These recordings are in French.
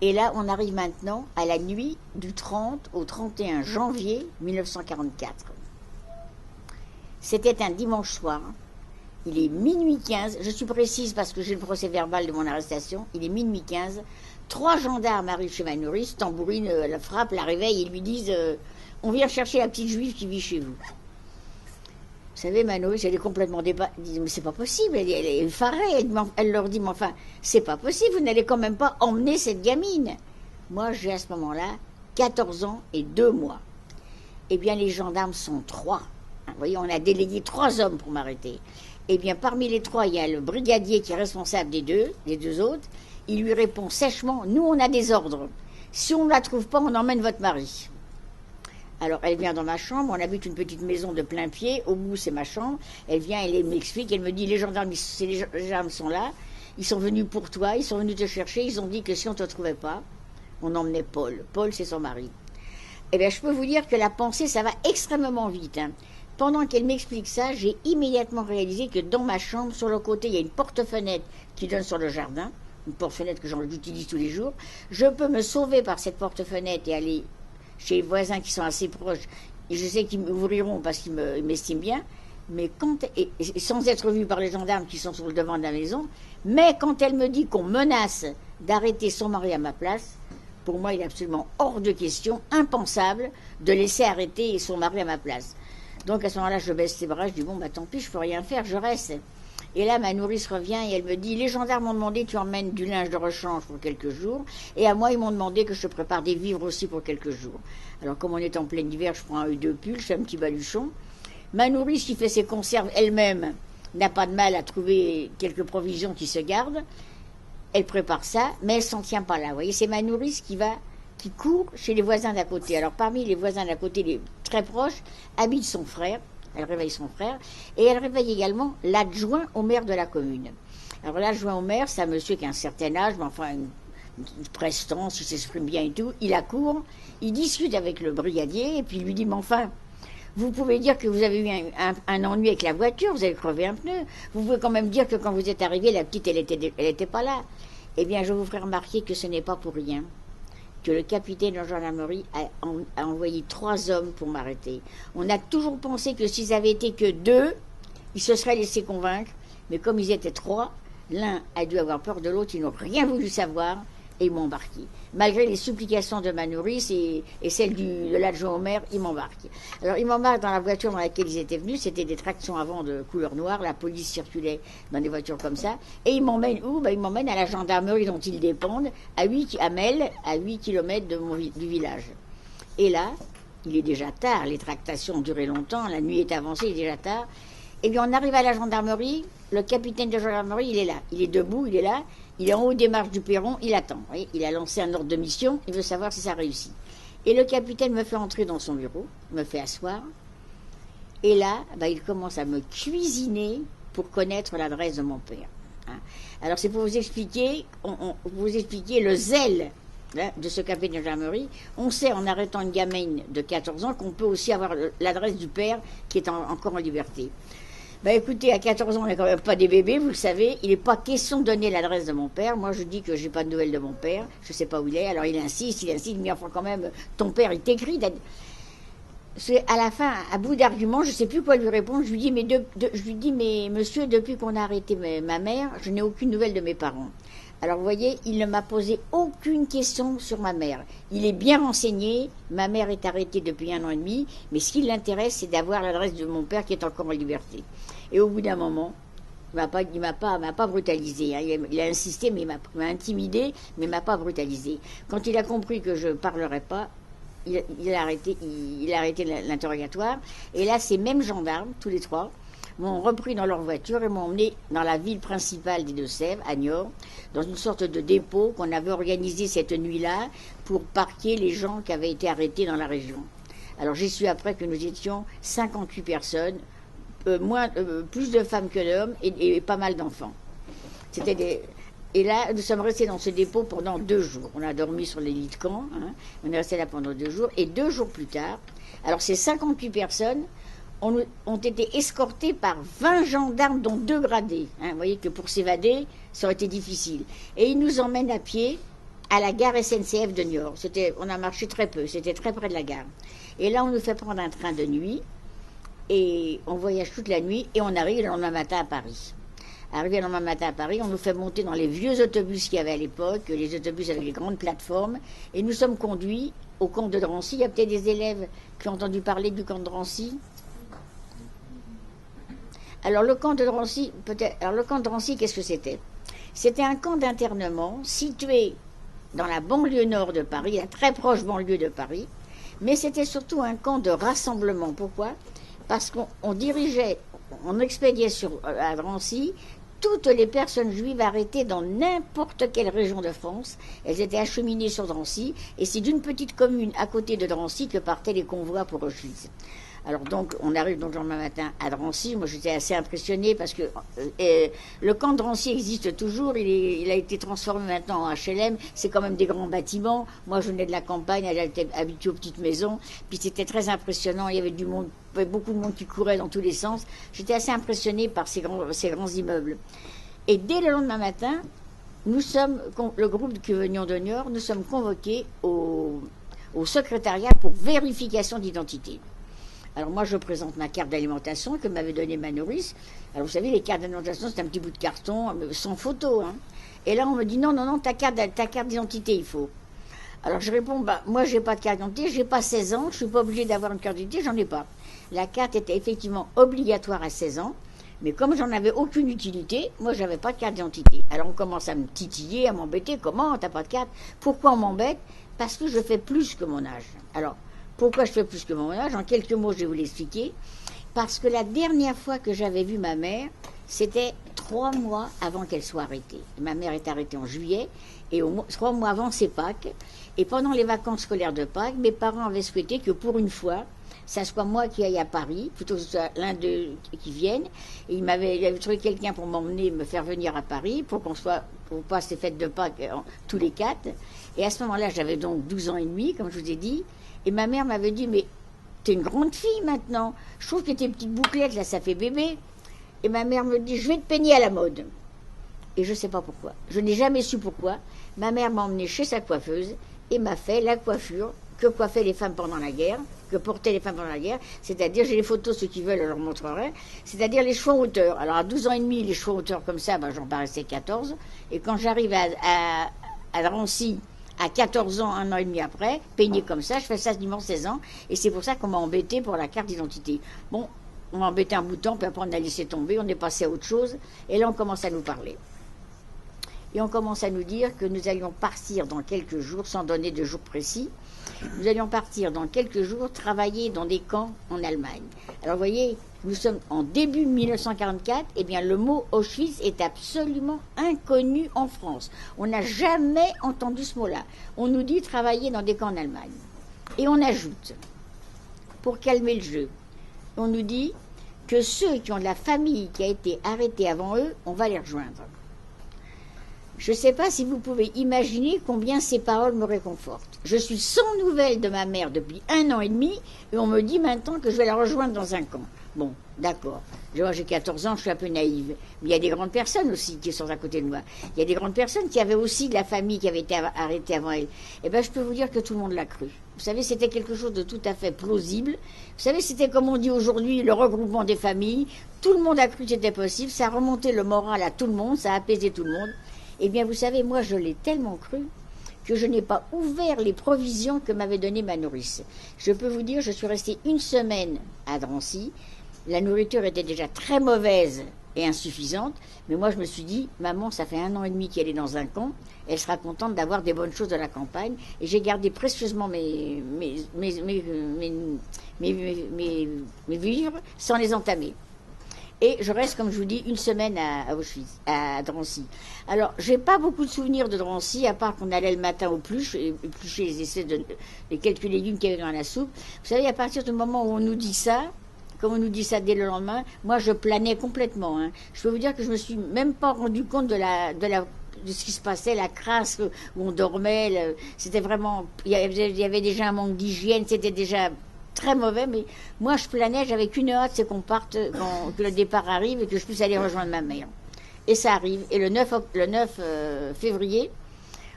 Et là, on arrive maintenant à la nuit du 30 au 31 janvier 1944. C'était un dimanche soir. Il est minuit 15. Je suis précise parce que j'ai le procès verbal de mon arrestation. Il est minuit 15. 3 gendarmes arrivent chez ma nourrice, tambourine, la frappe, la réveille et lui disent on vient chercher la petite juive qui vit chez vous. Vous savez, ma nourrice, elle est complètement dépassée. Elle dit mais c'est pas possible. Elle est effarée. Elle leur dit mais enfin, c'est pas possible. Vous n'allez quand même pas emmener cette gamine. Moi, j'ai à ce moment-là 14 ans et 2 mois. Eh bien, les gendarmes sont 3. Vous voyez, on a délégué 3 hommes pour m'arrêter. Eh bien, parmi les 3, il y a le brigadier qui est responsable des deux autres. Il lui répond sèchement, nous, on a des ordres. Si on ne la trouve pas, on emmène votre mari. Alors, elle vient dans ma chambre, on habite une petite maison de plein pied, au bout, c'est ma chambre. Elle vient, elle m'explique, elle me dit, les gendarmes sont là, ils sont venus pour toi, ils sont venus te chercher, ils ont dit que si on ne te trouvait pas, on emmenait Paul. Paul, c'est son mari. Eh bien, je peux vous dire que la pensée, ça va extrêmement vite, hein. Pendant qu'elle m'explique ça, j'ai immédiatement réalisé que dans ma chambre, sur le côté, il y a une porte-fenêtre qui donne sur le jardin, une porte-fenêtre que j'utilise tous les jours. Je peux me sauver par cette porte-fenêtre et aller chez les voisins qui sont assez proches. Et je sais qu'ils m'ouvriront parce qu'ils m'estiment bien, mais et sans être vue par les gendarmes qui sont sur le devant de la maison. Mais quand elle me dit qu'on menace d'arrêter son mari à ma place, pour moi, il est absolument hors de question, impensable, de laisser arrêter son mari à ma place. Donc à ce moment-là, je baisse les bras, je dis bon, bah tant pis, je peux rien faire, je reste. Et là, ma nourrice revient et elle me dit les gendarmes m'ont demandé tu emmènes du linge de rechange pour quelques jours, et à moi, ils m'ont demandé que je prépare des vivres aussi pour quelques jours. Alors, comme on est en plein hiver, je prends un ou 2 pulls, je fais un petit baluchon. Ma nourrice qui fait ses conserves elle-même n'a pas de mal à trouver quelques provisions qui se gardent. Elle prépare ça, mais elle s'en tient pas là. Vous voyez, c'est ma nourrice qui court chez les voisins d'à côté. Alors parmi les voisins d'à côté, les très proches, habite son frère. Elle réveille son frère. Et elle réveille également l'adjoint au maire de la commune. Alors l'adjoint au maire, c'est un monsieur qui a un certain âge, mais enfin une prestance, il s'exprime bien et tout. Il accourt, il discute avec le brigadier, et puis il lui dit, mais enfin, vous pouvez dire que vous avez eu un ennui avec la voiture, vous avez crevé un pneu. Vous pouvez quand même dire que quand vous êtes arrivé, la petite, elle était pas là. Eh bien, je vous ferai remarquer que ce n'est pas pour rien que le capitaine de gendarmerie a envoyé 3 hommes pour m'arrêter. On a toujours pensé que s'ils avaient été que 2, ils se seraient laissés convaincre, mais comme ils étaient 3, l'un a dû avoir peur de l'autre, ils n'ont rien voulu savoir, et ils m'ont embarqué. Malgré les supplications de ma nourrice et celles de l'adjoint au maire, ils m'embarquent. Alors ils m'embarquent dans la voiture dans laquelle ils étaient venus, c'était des tractions avant de couleur noire, la police circulait dans des voitures comme ça, et ils m'emmènent où? Ils m'emmènent à la gendarmerie dont ils dépendent, à Mel, à 8 km du village. Et là, il est déjà tard, les tractations ont duré longtemps, la nuit est avancée, il est déjà tard. Et bien on arrive à la gendarmerie, le capitaine de gendarmerie, il est là, il est debout, il est là, il est en haut des marches du perron, il attend. Vous voyez, il a lancé un ordre de mission, il veut savoir si ça réussit. Et le capitaine me fait entrer dans son bureau, me fait asseoir, et là, il commence à me cuisiner pour connaître l'adresse de mon père. Hein. Alors c'est pour vous expliquer, vous expliquer le zèle de ce capitaine de gendarmerie. On sait en arrêtant une gamine de 14 ans qu'on peut aussi avoir l'adresse du père qui est encore en liberté. Écoutez, à 14 ans, on n'est quand même pas des bébés, vous le savez. Il n'est pas question de donner l'adresse de mon père. Moi, je dis que j'ai pas de nouvelles de mon père. Je ne sais pas où il est. Alors, il insiste, mais enfin, quand même, ton père, il t'écrit. À la fin, à bout d'arguments, je ne sais plus quoi lui répondre. Je lui dis, mais monsieur, depuis qu'on a arrêté ma mère, je n'ai aucune nouvelle de mes parents. Alors, vous voyez, il ne m'a posé aucune question sur ma mère. Il est bien renseigné. Ma mère est arrêtée depuis 1 an et demi. Mais ce qui l'intéresse, c'est d'avoir l'adresse de mon père qui est encore en liberté. Et au bout d'un moment, il m'a pas brutalisé. Hein. Il a insisté, mais il m'a intimidé, mais il m'a pas brutalisé. Quand il a compris que je parlerais pas, il a arrêté l'interrogatoire. Et là, ces mêmes gendarmes, tous les 3, m'ont repris dans leur voiture et m'ont emmené dans la ville principale des Deux-Sèvres, à Niort, dans une sorte de dépôt qu'on avait organisé cette nuit-là pour parquer les gens qui avaient été arrêtés dans la région. Alors j'ai su après que nous étions 58 personnes, plus de femmes que d'hommes et pas mal d'enfants. Et là, nous sommes restés dans ce dépôt pendant 2 jours. On a dormi sur les lits de camp, hein. On est resté là pendant 2 jours. Et 2 jours plus tard, alors ces 58 personnes ont été escortées par 20 gendarmes, dont 2 gradés. Hein. Vous voyez que pour s'évader, ça aurait été difficile. Et ils nous emmènent à pied à la gare SNCF de Niort. On a marché très peu, c'était très près de la gare. Et là, on nous fait prendre un train de nuit, et on voyage toute la nuit, et on arrive le lendemain matin à Paris. Arrivé le lendemain matin à Paris, on nous fait monter dans les vieux autobus qu'il y avait à l'époque, les autobus avec les grandes plateformes, et nous sommes conduits au camp de Drancy. Il y a peut-être des élèves qui ont entendu parler du camp de Drancy. Alors le camp de Drancy, qu'est-ce que c'était? C'était un camp d'internement situé dans la banlieue nord de Paris, la très proche banlieue de Paris, mais c'était surtout un camp de rassemblement. Pourquoi? Parce qu'on dirigeait, on expédiait à Drancy toutes les personnes juives arrêtées dans n'importe quelle région de France. Elles étaient acheminées sur Drancy, et c'est d'une petite commune à côté de Drancy que partaient les convois pour Auschwitz. Alors donc, on arrive donc le lendemain matin à Drancy. Moi, j'étais assez impressionnée parce que le camp de Drancy existe toujours. Il a été transformé maintenant en HLM. C'est quand même des grands bâtiments. Moi, je venais de la campagne, j'étais habituée aux petites maisons. Puis c'était très impressionnant. Il y avait du monde, beaucoup de monde qui courait dans tous les sens. J'étais assez impressionnée par ces grands immeubles. Et dès le lendemain matin, nous sommes, le groupe qui venions de Niort, nous sommes convoqués au secrétariat pour vérification d'identité. Alors moi, je présente ma carte d'alimentation que m'avait donnée ma nourrice. Alors vous savez, les cartes d'alimentation, c'est un petit bout de carton, sans photo. Hein. Et là, on me dit, non, ta carte d'identité, il faut. Alors je réponds, moi, j'ai pas de carte d'identité, j'ai pas 16 ans, je suis pas obligée d'avoir une carte d'identité, j'en ai pas. La carte était effectivement obligatoire à 16 ans, mais comme j'en avais aucune utilité, moi, j'avais pas de carte d'identité. Alors on commence à me titiller, à m'embêter. Comment, t'as pas de carte? Pourquoi on m'embête? Parce que je fais plus que mon âge. Alors, pourquoi je fais plus que mon âge? En quelques mots, je vais vous l'expliquer. Parce que la dernière fois que j'avais vu ma mère, c'était 3 mois avant qu'elle soit arrêtée. Ma mère est arrêtée en juillet, et 3 mois avant, c'est Pâques. Et pendant les vacances scolaires de Pâques, mes parents avaient souhaité que pour une fois, ça soit moi qui aille à Paris, plutôt que ce soit l'un d'eux qui vienne. Et il avait trouvé quelqu'un pour m'emmener, me faire venir à Paris, pour passe les fêtes de Pâques tous les 4. Et à ce moment-là, j'avais donc 12 ans et demi, comme je vous ai dit. Et ma mère m'avait dit, mais t'es une grande fille maintenant. Je trouve que tes petites bouclettes, là, ça fait bébé. Et ma mère me dit, je vais te peigner à la mode. Et je ne sais pas pourquoi. Je n'ai jamais su pourquoi. Ma mère m'a emmenée chez sa coiffeuse et m'a fait la coiffure que coiffaient les femmes pendant la guerre, que portaient les femmes pendant la guerre. C'est-à-dire, j'ai les photos, ceux qui veulent, je leur montrerai. C'est-à-dire les cheveux en hauteur. Alors à 12 ans et demi, les cheveux en hauteur comme ça, j'en paraissais 14. Et quand j'arrive à Drancy, à 14 ans, 1 an et demi après, peignée comme ça, je fais ça dimanche 16 ans, et c'est pour ça qu'on m'a embêté pour la carte d'identité. Bon, on m'a embêté un bout de temps, puis après on a laissé tomber, on est passé à autre chose, et là on commence à nous parler. Et on commence à nous dire que nous allions partir dans quelques jours, sans donner de jours précis, nous allions partir dans quelques jours travailler dans des camps en Allemagne. Alors vous voyez, nous sommes en début 1944, et bien le mot Auschwitz est absolument inconnu en France. On n'a jamais entendu ce mot-là. On nous dit travailler dans des camps en Allemagne. Et on ajoute, pour calmer le jeu, on nous dit que ceux qui ont de la famille qui a été arrêtée avant eux, on va les rejoindre. Je ne sais pas si vous pouvez imaginer combien ces paroles me réconfortent. Je suis sans nouvelles de ma mère depuis 1 an et demi, et on me dit maintenant que je vais la rejoindre dans un camp. Bon, d'accord. J'ai 14 ans, je suis un peu naïve. Mais il y a des grandes personnes aussi qui sont à côté de moi. Il y a des grandes personnes qui avaient aussi de la famille qui avait été arrêtée avant elle. Eh bien, je peux vous dire que tout le monde l'a cru. Vous savez, c'était quelque chose de tout à fait plausible. Vous savez, c'était comme on dit aujourd'hui, le regroupement des familles. Tout le monde a cru que c'était possible. Ça a remonté le moral à tout le monde, ça a apaisé tout le monde. Eh bien, vous savez, moi, je l'ai tellement cru que je n'ai pas ouvert les provisions que m'avait données ma nourrice. Je peux vous dire, je suis restée 1 semaine à Drancy. La nourriture était déjà très mauvaise et insuffisante, mais moi, je me suis dit, maman, ça fait 1 an et demi qu'elle est dans un camp, elle sera contente d'avoir des bonnes choses de la campagne, et j'ai gardé précieusement mes vivres sans les entamer. Et je reste, comme je vous dis, 1 semaine à Auschwitz, à Drancy. Alors, j'ai pas beaucoup de souvenirs de Drancy, à part qu'on allait le matin aux pluches, et éplucher les quelques légumes qu'il y avait dans la soupe. Vous savez, à partir du moment où on nous dit ça, comme on nous dit ça dès le lendemain, moi je planais complètement. Hein. Je peux vous dire que je me suis même pas rendu compte de ce qui se passait, la crasse où on dormait. C'était vraiment, il y avait déjà un manque d'hygiène, c'était déjà très mauvais, mais moi je planais, j'avais qu'une hâte, c'est qu'on parte, que le départ arrive et que je puisse aller rejoindre ma mère. Et ça arrive. Et le 9 février,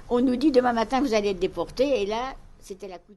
on nous dit demain matin vous allez être déportés, et là, c'était la coutume.